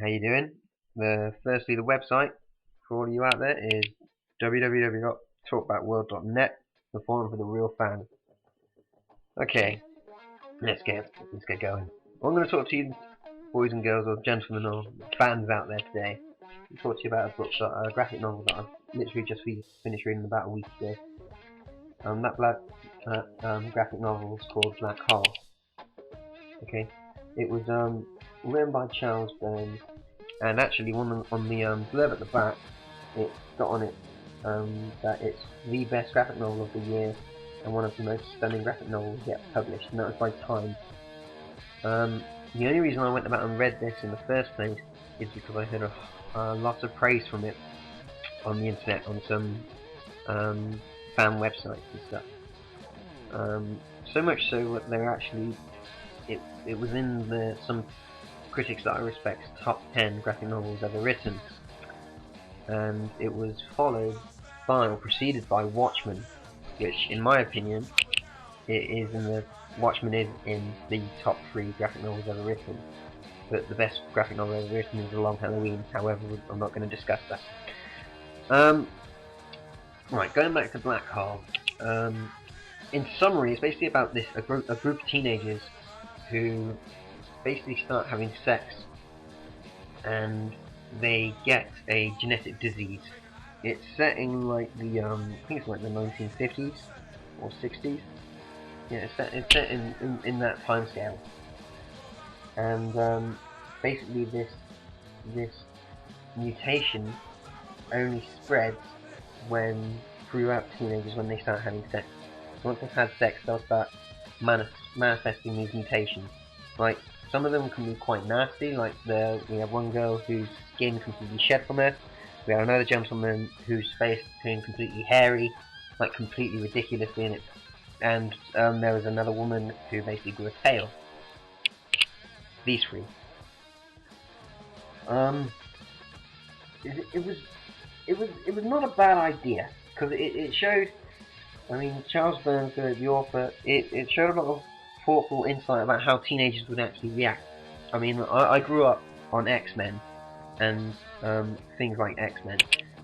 How you doing? Firstly, the website for all of you out there is www.talkaboutworld.net, the forum for the real fan. Okay, let's get going. I'm going to talk to you, boys and girls, or gentlemen, or fans out there today. I'll talk to you about a book, a graphic novel that I've literally just finished reading about a week ago. That graphic novel is called Black Hole. Okay, it was written by Charles Burns. And actually, on the blurb at the back, it's got on it that it's the best graphic novel of the year and one of the most stunning graphic novels yet published, and that was by Time. The only reason I went about and read this in the first place is because I heard a lot of praise from it on the internet, on some fan websites and stuff. So much so that they're actually it was in some critics that I respect's top 10 graphic novels ever written, and it was followed by or preceded by Watchmen, which in my opinion Watchmen is in the top 3 graphic novels ever written, but the best graphic novel ever written is A Long Halloween. However, I'm not going to discuss that. Right, going back to Black Hole. In summary, it's basically about a group of teenagers who basically start having sex and they get a genetic disease. It's set in like the I think it's like the 1950s or 60s. Yeah, it's set in that time scale. And basically this mutation only spreads throughout teenagers when they start having sex. So once they've had sex, they'll start manifesting these mutations. Like, some of them can be quite nasty, like we have one girl whose skin completely shed from her. We have another gentleman whose face turned completely hairy, like completely ridiculously in it. And there was another woman who basically grew a tail. These three. It was not a bad idea, because it showed. I mean, Charles Burns, the author, it showed a lot of thoughtful insight about how teenagers would actually react. I mean, I grew up on X-Men and things like X-Men,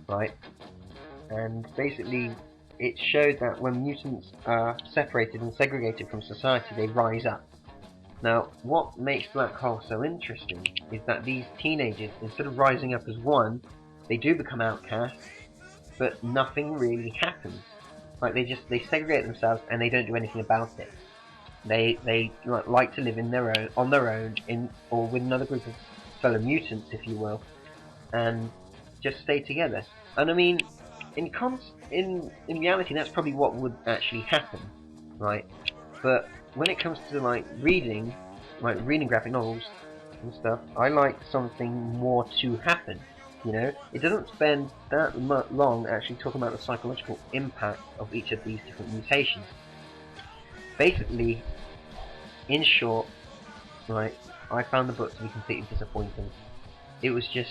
right? And basically, it showed that when mutants are separated and segregated from society, they rise up. Now, what makes Black Hole so interesting is that these teenagers, instead of rising up as one, they do become outcasts, but nothing really happens. Like, they segregate themselves and they don't do anything about it. They like to live on their own, or with another group of fellow mutants, if you will, and just stay together. And I mean, in reality, that's probably what would actually happen, right? But when it comes to reading graphic novels and stuff, I like something more to happen. You know, it doesn't spend that long actually talking about the psychological impact of each of these different mutations. Basically, in short, I found the book to be completely disappointing. It was just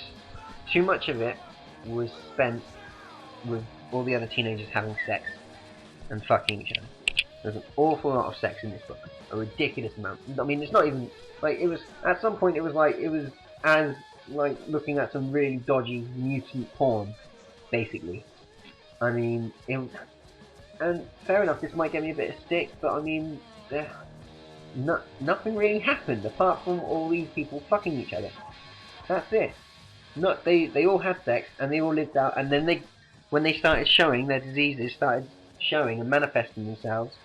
too much of it was spent with all the other teenagers having sex and fucking each other. There's an awful lot of sex in this book, a ridiculous amount. I mean, it's not even it was at some point. It was as looking at some really dodgy mutant porn, basically. I mean, and fair enough, this might get me a bit of stick, but I mean, nothing really happened apart from all these people fucking each other. That's it. They all had sex and they all lived out, and then when they started showing their diseases, started showing and manifesting themselves,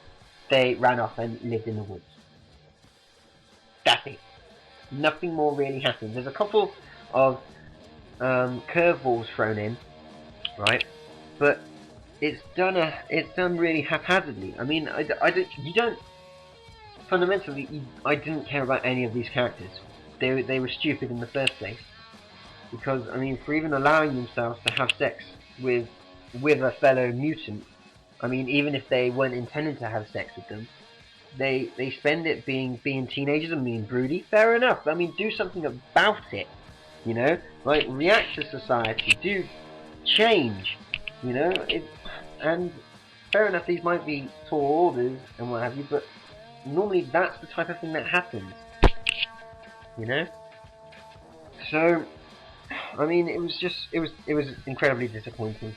they ran off and lived in the woods. That's it. Nothing more really happened. There's a couple of curveballs thrown in, right? But it's done really haphazardly. I mean, fundamentally, I didn't care about any of these characters. They were stupid in the first place. Because, I mean, for even allowing themselves to have sex with a fellow mutant, I mean, even if they weren't intending to have sex with them, they spend it being teenagers and being broody. Fair enough. I mean, do something about it. You know, react to society, do change. You know, and fair enough. These might be tall orders and what have you, but normally that's the type of thing that happens. You know. So, I mean, it was incredibly disappointing.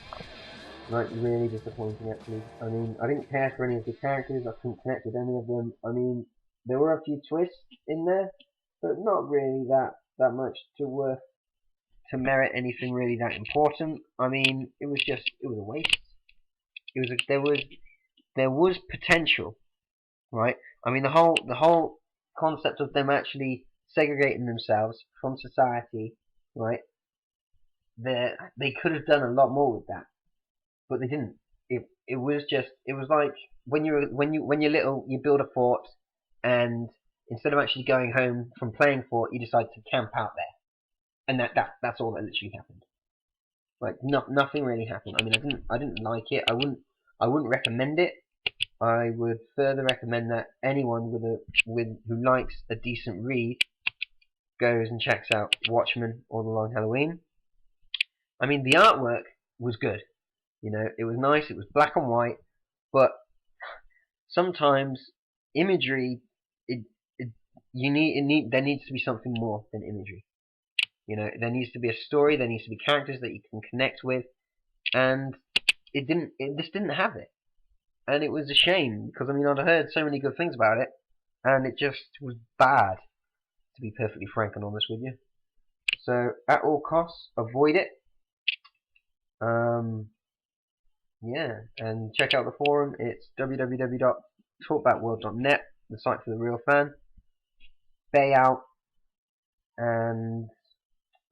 Like, really disappointing, actually. I mean, I didn't care for any of the characters. I couldn't connect with any of them. I mean, there were a few twists in there, but not really that much to merit anything really that important. I mean, it was a waste. There was potential, right? I mean, the whole concept of them actually segregating themselves from society, right? They could have done a lot more with that, but they didn't. It was like when you're little, you build a fort, and instead of actually going home from playing fort, you decide to camp out there, and that's all that literally happened. Like nothing really happened. I mean, I didn't like it. I wouldn't recommend it. I would further recommend that anyone with who likes a decent read goes and checks out Watchmen or The Long Halloween. I mean, the artwork was good. You know, it was nice. It was black and white, but sometimes imagery, it, it there needs to be something more than imagery. You know, there needs to be a story. There needs to be characters that you can connect with, and it just didn't have it, and it was a shame because I mean I'd heard so many good things about it, and it just was bad, to be perfectly frank and honest with you. So at all costs, avoid it. Um, yeah, and check out the forum. It's www.talkbackworld.net, the site for the real fan. Bay out, and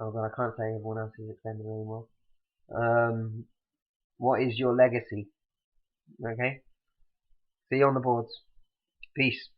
oh god, I can't say everyone else is extended anymore. Um, what is your legacy? Okay, see you on the boards. Peace.